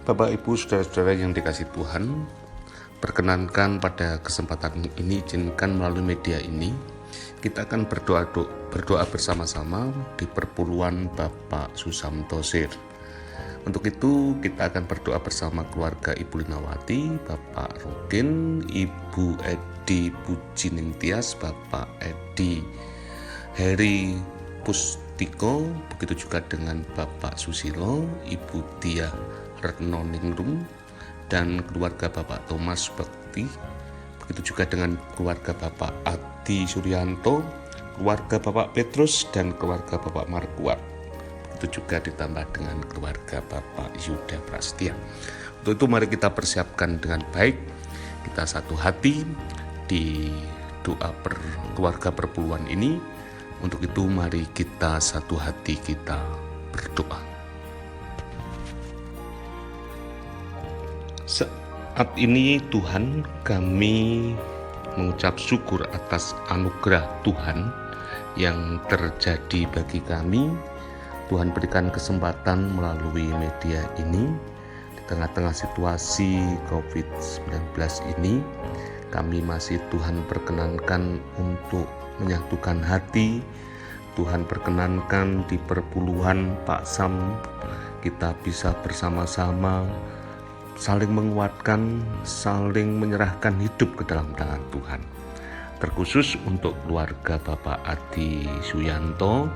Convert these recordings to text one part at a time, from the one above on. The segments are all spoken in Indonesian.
Bapak, Ibu, Saudara-saudara yang dikasihi Tuhan, perkenankan pada kesempatan ini, izinkan melalui media ini, kita akan berdoa bersama-sama di perpuluhan Bapak Susamto Sir. Untuk itu, kita akan berdoa bersama keluarga Ibu Linawati, Bapak Rukin, Ibu Edi Pujining Tias, Bapak Edi Heri Pustiko, begitu juga dengan Bapak Susilo, Ibu Tia Retno Ningrum, dan keluarga Bapak Thomas Bekti, begitu juga dengan keluarga Bapak Adi Suryanto, keluarga Bapak Petrus, dan keluarga Bapak Markuat. Begitu juga ditambah dengan keluarga Bapak Yuda Prasetya. Untuk itu mari kita persiapkan dengan baik, kita satu hati di doa keluarga perpuluhan ini. Untuk itu mari kita satu hati, kita berdoa. Saat ini Tuhan, kami mengucap syukur atas anugerah Tuhan yang terjadi bagi kami. Tuhan berikan kesempatan melalui media ini di tengah-tengah situasi COVID-19 ini. Kami masih Tuhan perkenankan untuk menyatukan hati. Tuhan perkenankan di perpuluhan Pak Sam kita bisa bersama-sama saling menguatkan, saling menyerahkan hidup ke dalam tangan Tuhan. Terkhusus untuk keluarga Bapak Adi Suyanto,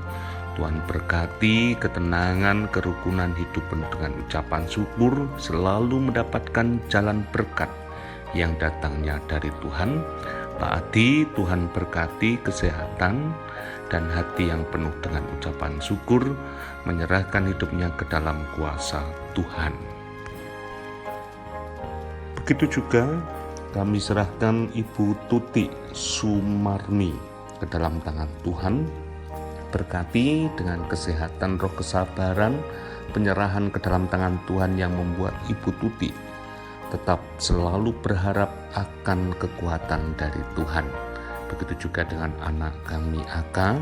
Tuhan berkati ketenangan, kerukunan hidup dengan ucapan syukur, selalu mendapatkan jalan berkat yang datangnya dari Tuhan. Pak Adi, Tuhan berkati kesehatan dan hati yang penuh dengan ucapan syukur, menyerahkan hidupnya ke dalam kuasa Tuhan. Begitu juga kami serahkan Ibu Tuti Sumarni ke dalam tangan Tuhan. Berkati dengan kesehatan, roh kesabaran, penyerahan ke dalam tangan Tuhan yang membuat Ibu Tuti tetap selalu berharap akan kekuatan dari Tuhan. Begitu juga dengan anak kami Aka,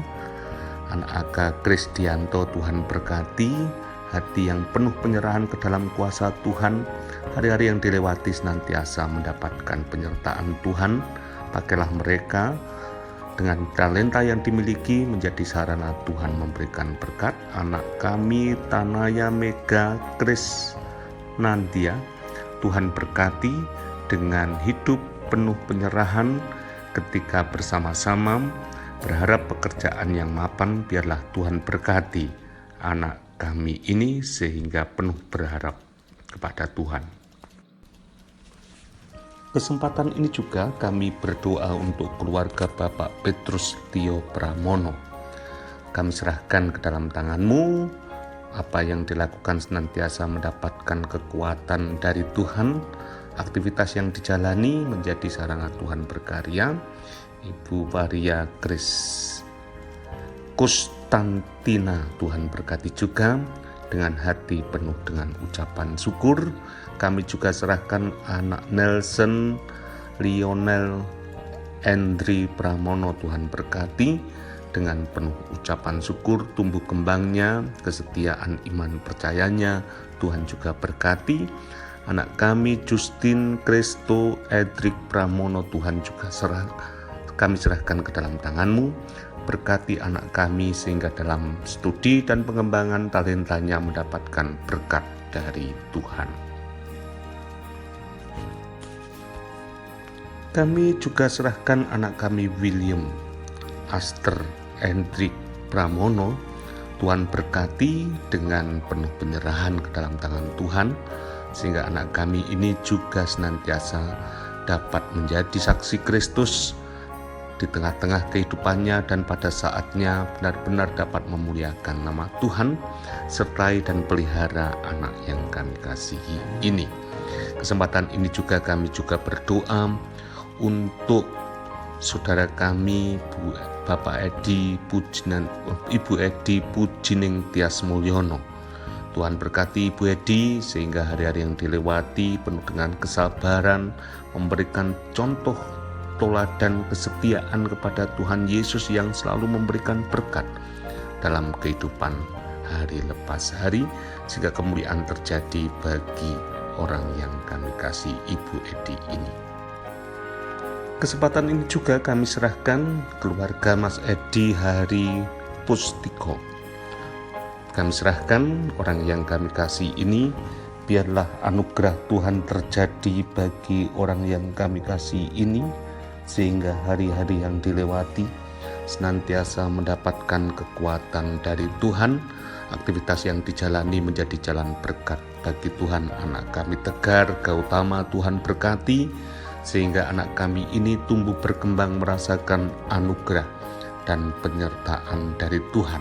anak Aka Kristianto, Tuhan berkati hati yang penuh penyerahan ke dalam kuasa Tuhan. Hari-hari yang dilewati senantiasa mendapatkan penyertaan Tuhan. Pakailah mereka dengan talenta yang dimiliki menjadi sarana Tuhan memberikan berkat. Anak kami Tanaya Mega Kris Nandia, Tuhan berkati dengan hidup penuh penyerahan ketika bersama-sama berharap pekerjaan yang mapan. Biarlah Tuhan berkati anak kami ini sehingga penuh berharap kepada Tuhan. Kesempatan ini juga kami berdoa untuk keluarga Bapak Petrus Tio Pramono. Kami serahkan ke dalam tangan-Mu, apa yang dilakukan senantiasa mendapatkan kekuatan dari Tuhan, aktivitas yang dijalani menjadi sarana Tuhan berkarya. Ibu Maria Kris Kustantina, Tuhan berkati juga dengan hati penuh dengan ucapan syukur. Kami juga serahkan anak Nelson Lionel Endri Pramono, Tuhan berkati dengan penuh ucapan syukur, tumbuh kembangnya, kesetiaan iman percayanya, Tuhan juga berkati. Anak kami Justin Kristo Edric Pramono, Tuhan juga kami serahkan ke dalam tangan-Mu. Berkati anak kami sehingga dalam studi dan pengembangan talentanya mendapatkan berkat dari Tuhan. Kami juga serahkan anak kami William Aster Hendrik Pramono. Tuhan berkati dengan penuh penyerahan ke dalam tangan Tuhan, sehingga anak kami ini juga senantiasa dapat menjadi saksi Kristus di tengah-tengah kehidupannya, dan pada saatnya benar-benar dapat memuliakan nama Tuhan. Sertai dan pelihara anak yang kami kasihi ini. Kesempatan ini juga kami juga berdoa untuk saudara kami Bapak Edi Pujinan, Ibu Edi Pujining Tias Mulyono. Tuhan berkati Ibu Edi sehingga hari-hari yang dilewati penuh dengan kesabaran, memberikan contoh teladan kesetiaan kepada Tuhan Yesus yang selalu memberikan berkat dalam kehidupan hari lepas hari, sehingga kemuliaan terjadi bagi orang yang kami kasih Ibu Edi ini. Kesempatan ini juga kami serahkan keluarga Mas Edi Hari Pustiko. Kami serahkan orang yang kami kasih ini, biarlah anugerah Tuhan terjadi bagi orang yang kami kasih ini, sehingga hari-hari yang dilewati senantiasa mendapatkan kekuatan dari Tuhan. Aktivitas yang dijalani menjadi jalan berkat bagi Tuhan. Anak kami Tegar Gautama Tuhan berkati, sehingga anak kami ini tumbuh berkembang merasakan anugerah dan penyertaan dari Tuhan.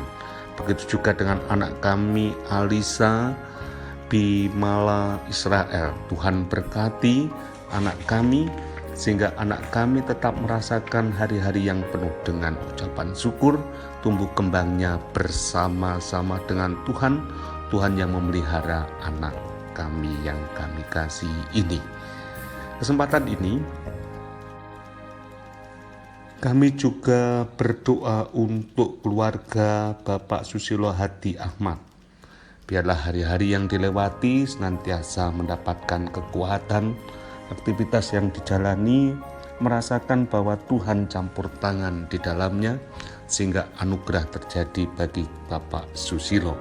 Begitu juga dengan anak kami Alisa Bimala Israel. Tuhan berkati anak kami, sehingga anak kami tetap merasakan hari-hari yang penuh dengan ucapan syukur, tumbuh kembangnya bersama-sama dengan Tuhan, Tuhan yang memelihara anak kami yang kami kasih ini. Kesempatan ini kami juga berdoa untuk keluarga Bapak Susilo Hadi Ahmad. Biarlah hari-hari yang dilewati senantiasa mendapatkan kekuatan, aktivitas yang dijalani merasakan bahwa Tuhan campur tangan di dalamnya, sehingga anugerah terjadi bagi Bapak Susilo.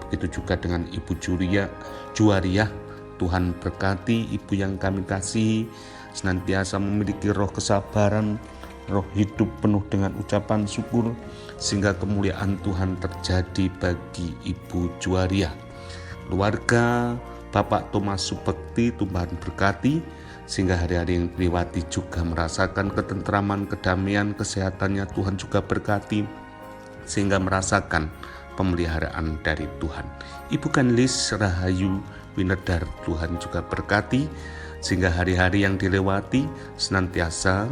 Begitu juga dengan Ibu Juwariah. Tuhan berkati ibu yang kami kasihi, senantiasa memiliki roh kesabaran, roh hidup penuh dengan ucapan syukur, sehingga kemuliaan Tuhan terjadi bagi Ibu Juwariah. Keluarga Bapak Thomas Subekti, Tuhan berkati, sehingga hari-hari yang dilewati juga merasakan ketentraman, kedamaian, kesehatannya Tuhan juga berkati, sehingga merasakan pemeliharaan dari Tuhan. Ibu Kanlis Rahayu Winedar, Tuhan juga berkati, sehingga hari-hari yang dilewati senantiasa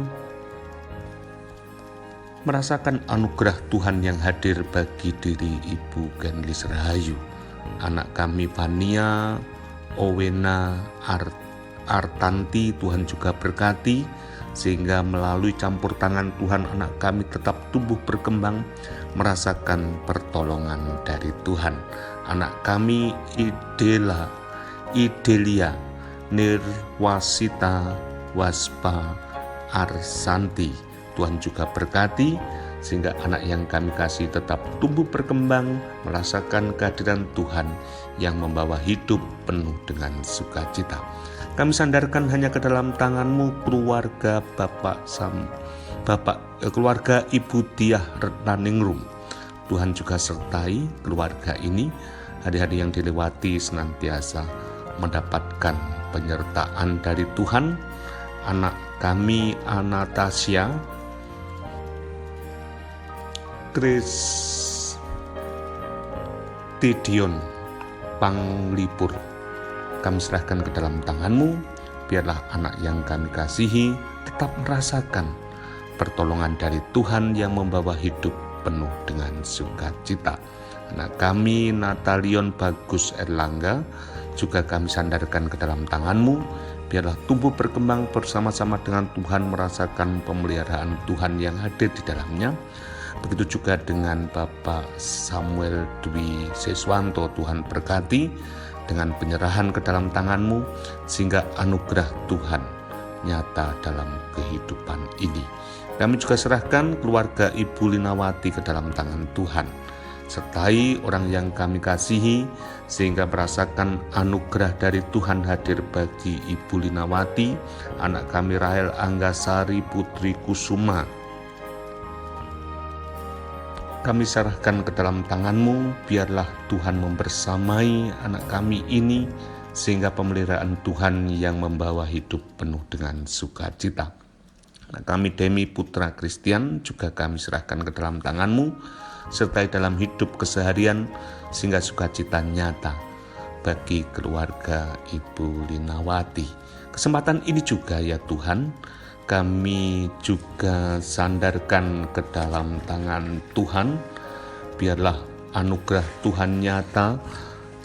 merasakan anugerah Tuhan yang hadir bagi diri Ibu Kanlis Rahayu. Anak kami Vania Owena Artanti, Tuhan juga berkati, sehingga melalui campur tangan Tuhan anak kami tetap tumbuh berkembang, merasakan pertolongan dari Tuhan. Anak kami Idelia Nirwasita Waspa Arsanti, Tuhan juga berkati, sehingga anak yang kami kasih tetap tumbuh berkembang, merasakan kehadiran Tuhan yang membawa hidup penuh dengan sukacita. Kami sandarkan hanya ke dalam tangan-Mu keluarga keluarga Ibu Diah Retnaningrum. Tuhan juga sertai keluarga ini, hari-hari yang dilewati senantiasa mendapatkan penyertaan dari Tuhan. Anak kami Anastasia Kristidion Panglipur, kami serahkan ke dalam tangan-Mu. Biarlah anak yang kami kasihi tetap merasakan pertolongan dari Tuhan yang membawa hidup penuh dengan sukacita. Anak kami Natalion Bagus Erlangga juga kami sandarkan ke dalam tangan-Mu. Biarlah tumbuh berkembang bersama-sama dengan Tuhan, merasakan pemeliharaan Tuhan yang hadir di dalamnya. Begitu juga dengan Bapak Samuel Dwi Seswanto, Tuhan berkati dengan penyerahan ke dalam tangan-Mu, sehingga anugerah Tuhan nyata dalam kehidupan ini. Kami juga serahkan keluarga Ibu Linawati ke dalam tangan Tuhan. Sertai orang yang kami kasihi, sehingga merasakan anugerah dari Tuhan hadir bagi Ibu Linawati. Anak kami Rahel Anggasari Putri Kusuma, kami serahkan ke dalam tangan-Mu. Biarlah Tuhan membersamai anak kami ini, sehingga pemeliharaan Tuhan yang membawa hidup penuh dengan sukacita. Anak kami Demi Putra Christian juga kami serahkan ke dalam tangan-Mu, sertai dalam hidup keseharian, sehingga sukacita nyata bagi keluarga Ibu Linawati. Kesempatan ini juga ya Tuhan, kami juga sandarkan ke dalam tangan Tuhan. Biarlah anugerah Tuhan nyata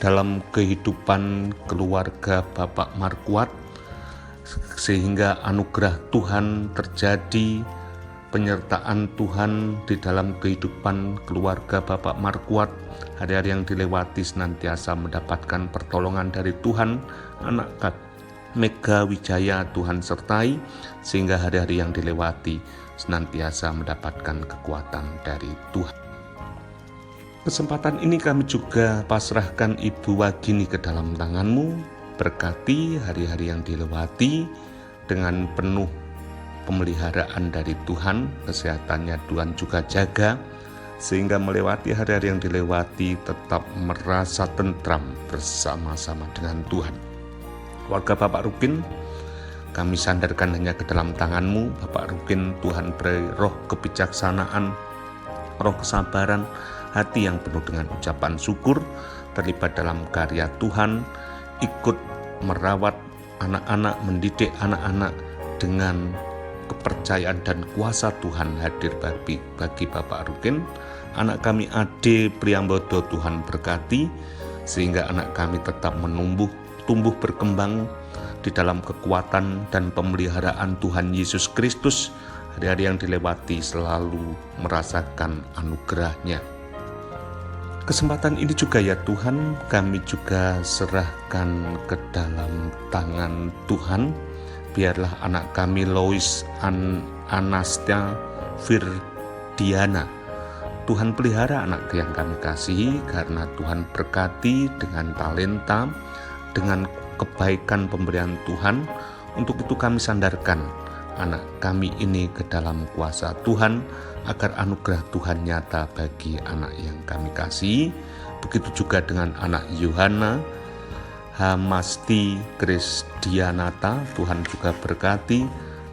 dalam kehidupan keluarga Bapak Markuat, sehingga anugerah Tuhan terjadi, penyertaan Tuhan di dalam kehidupan keluarga Bapak Markuat. Hari-hari yang dilewati senantiasa mendapatkan pertolongan dari Tuhan. Anak Mega Wijaya Tuhan sertai, sehingga hari-hari yang dilewati senantiasa mendapatkan kekuatan dari Tuhan. Kesempatan ini kami juga pasrahkan Ibu Wagini ke dalam tangan-Mu. Berkati hari-hari yang dilewati dengan penuh pemeliharaan dari Tuhan, kesehatannya Tuhan juga jaga, sehingga melewati hari-hari yang dilewati tetap merasa tentram bersama-sama dengan Tuhan. Keluarga Bapak Rukin, kami sandarkan hanya ke dalam tangan-Mu. Bapak Rukin, Tuhan beri roh kebijaksanaan, roh kesabaran, hati yang penuh dengan ucapan syukur, terlibat dalam karya Tuhan, ikut merawat anak-anak, mendidik anak-anak dengan kepercayaan dan kuasa Tuhan hadir bagi Bapak Rukin. Anak kami Ade Priambodo Tuhan berkati, sehingga anak kami tetap tumbuh berkembang di dalam kekuatan dan pemeliharaan Tuhan Yesus Kristus. Hari-hari yang dilewati selalu merasakan anugerah-Nya. Kesempatan ini juga ya Tuhan, kami juga serahkan ke dalam tangan Tuhan. Biarlah anak kami Lois Anastia Firdiana, Tuhan pelihara anak yang kami kasihi, karena Tuhan berkati dengan talenta, dengan kebaikan pemberian Tuhan. Untuk itu kami sandarkan anak kami ini ke dalam kuasa Tuhan, agar anugerah Tuhan nyata bagi anak yang kami kasihi. Begitu juga dengan anak Yohana Hamasti Krisdianata, Tuhan juga berkati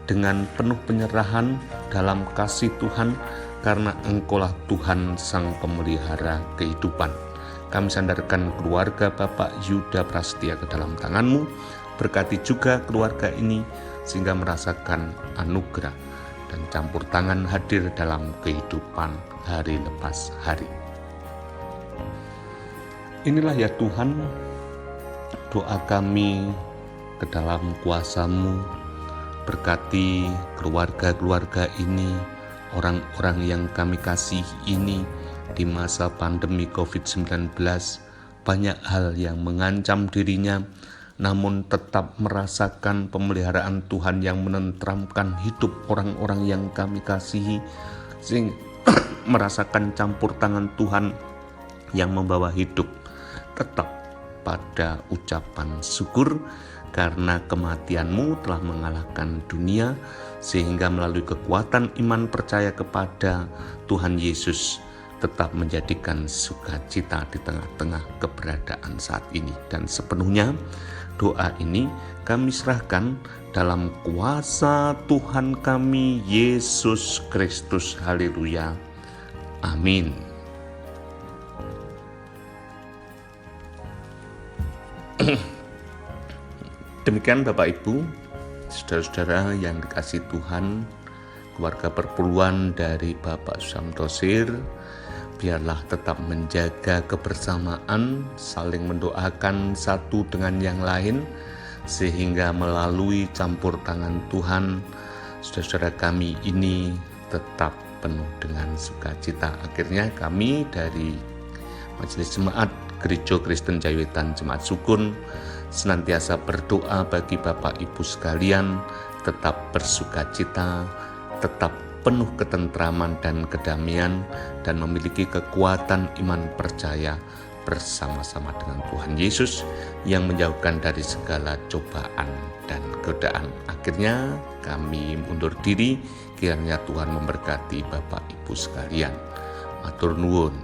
dengan penuh penyerahan dalam kasih Tuhan, karena Engkaulah Tuhan sang pemelihara kehidupan. Kami sandarkan keluarga Bapak Yuda Prasetya ke dalam tangan-Mu. Berkati juga keluarga ini sehingga merasakan anugerah dan campur tangan hadir dalam kehidupan hari lepas hari. Inilah ya Tuhan, doa kami ke dalam kuasa-Mu. Berkati keluarga-keluarga ini, orang-orang yang kami kasih ini di masa pandemi COVID-19. Banyak hal yang mengancam dirinya, namun tetap merasakan pemeliharaan Tuhan yang menenteramkan hidup orang-orang yang kami kasihi, sehingga merasakan campur tangan Tuhan yang membawa hidup. Tetap pada ucapan syukur, karena kematian-Mu telah mengalahkan dunia, sehingga melalui kekuatan iman percaya kepada Tuhan Yesus tetap menjadikan sukacita di tengah-tengah keberadaan saat ini. Dan sepenuhnya doa ini kami serahkan dalam kuasa Tuhan kami Yesus Kristus. Haleluya. Amin. Demikian Bapak Ibu, saudara-saudara yang dikasihi Tuhan, keluarga perpuluhan dari Bapak Susamtosir, biarlah tetap menjaga kebersamaan, saling mendoakan satu dengan yang lain, sehingga melalui campur tangan Tuhan, saudara-saudara kami ini tetap penuh dengan sukacita. Akhirnya kami dari Majelis Jemaat Gereja Kristen Jayawetan Jemaat Sukun senantiasa berdoa bagi Bapak Ibu sekalian tetap bersukacita, tetap penuh ketentraman dan kedamaian, dan memiliki kekuatan iman percaya bersama-sama dengan Tuhan Yesus yang menjauhkan dari segala cobaan dan godaan. Akhirnya kami undur diri, kiranya Tuhan memberkati Bapak Ibu sekalian. Matur nuwun.